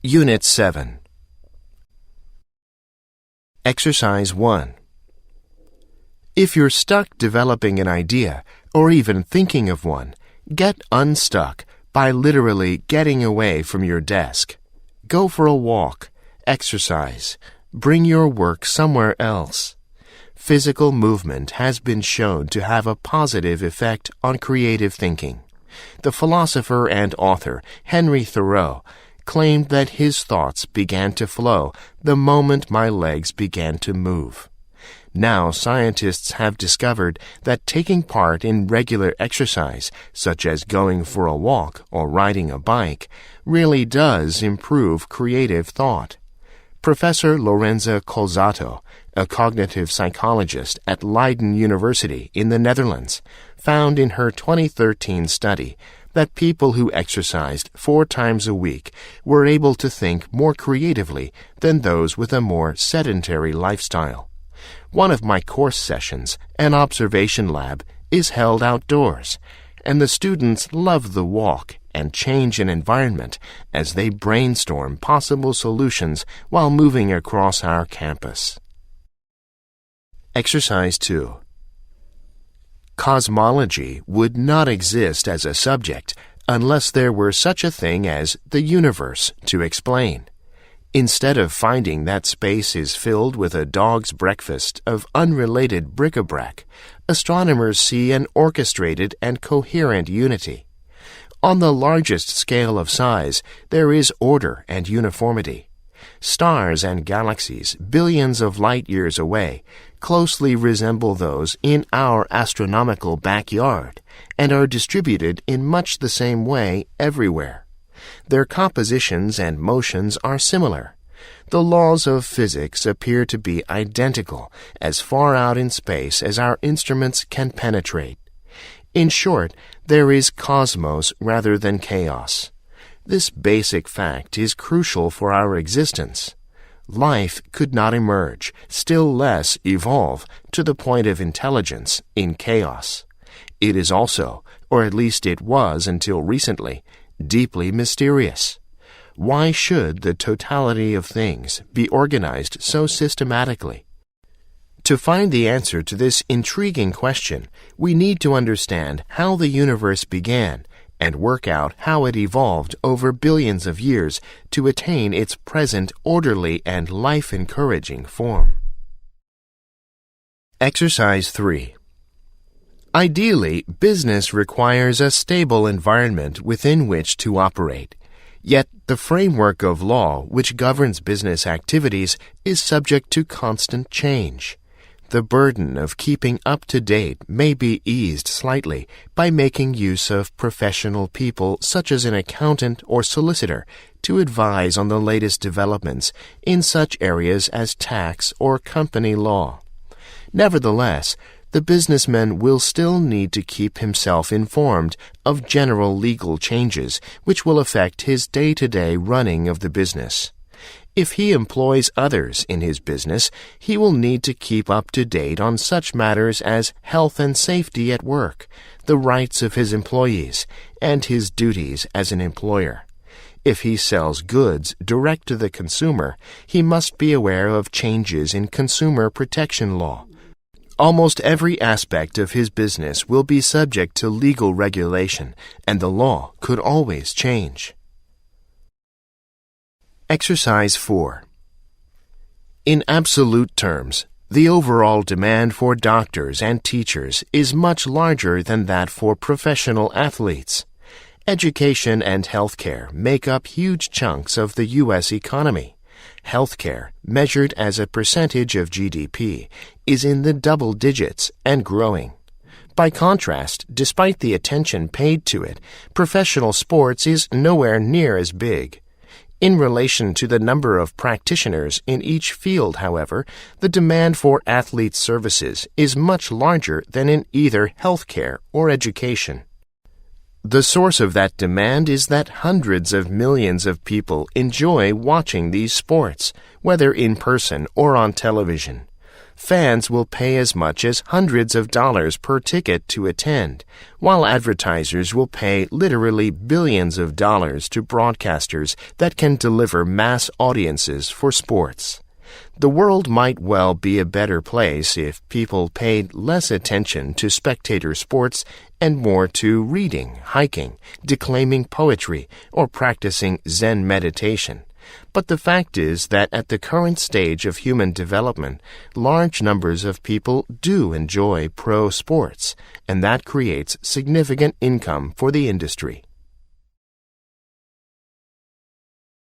Unit 7. Exercise 1. If you're stuck developing an idea or even thinking of one, get unstuck by literally getting away from your desk. Go for a walk, exercise, bring your work somewhere else. Physical movement has been shown to have a positive effect on creative thinking. The philosopher and author Henry Thoreau claimed that his thoughts began to flow the moment my legs began to move. Now scientists have discovered that taking part in regular exercise, such as going for a walk or riding a bike, really does improve creative thought. Professor Lorenza Colzato, a cognitive psychologist at Leiden University in the Netherlands, found in her 2013 study that people who exercised 4 times a week were able to think more creatively than those with a more sedentary lifestyle. One of my course sessions, an observation lab, is held outdoors, and the students love the walk and change in environment as they brainstorm possible solutions while moving across our campus. Exercise 2. Cosmology would not exist as a subject unless there were such a thing as the universe to explain. Instead of finding that space is filled with a dog's breakfast of unrelated bric-a-brac, astronomers see an orchestrated and coherent unity. On the largest scale of size, there is order and uniformity. Stars and galaxies, billions of light years away, closely resemble those in our astronomical backyard and are distributed in much the same way everywhere. Their compositions and motions are similar. The laws of physics appear to be identical as far out in space as our instruments can penetrate. In short, there is cosmos rather than chaos. This basic fact is crucial for our existence. Life could not emerge, still less evolve, to the point of intelligence in chaos. It is also, or at least it was until recently, deeply mysterious. Why should the totality of things be organized so systematically? To find the answer to this intriguing question, we need to understand how the universe began and work out how it evolved over billions of years to attain its present orderly and life-encouraging form. Exercise 3. Ideally, business requires a stable environment within which to operate. Yet, the framework of law which governs business activities is subject to constant change. The burden of keeping up to date may be eased slightly by making use of professional people such as an accountant or solicitor to advise on the latest developments in such areas as tax or company law. Nevertheless, the businessman will still need to keep himself informed of general legal changes which will affect his day-to-day running of the business. If he employs others in his business, he will need to keep up to date on such matters as health and safety at work, the rights of his employees, and his duties as an employer. If he sells goods direct to the consumer, he must be aware of changes in consumer protection law. Almost every aspect of his business will be subject to legal regulation, and the law could always change. Exercise 4. In absolute terms, the overall demand for doctors and teachers is much larger than that for professional athletes. Education and healthcare make up huge chunks of the U.S. economy. Healthcare, measured as a percentage of GDP, is in the double digits and growing. By contrast, despite the attention paid to it, professional sports is nowhere near as big. In relation to the number of practitioners in each field, however, the demand for athlete services is much larger than in either healthcare or education. The source of that demand is that hundreds of millions of people enjoy watching these sports, whether in person or on television. fans will pay as much as hundreds of dollars per ticket to attend, while advertisers will pay literally billions of dollars to broadcasters that can deliver mass audiences for sports. The world might well be a better place if people paid less attention to spectator sports and more to reading, hiking, declaiming poetry, or practicing Zen meditation. But the fact is that at the current stage of human development, large numbers of people do enjoy pro sports, and that creates significant income for the industry.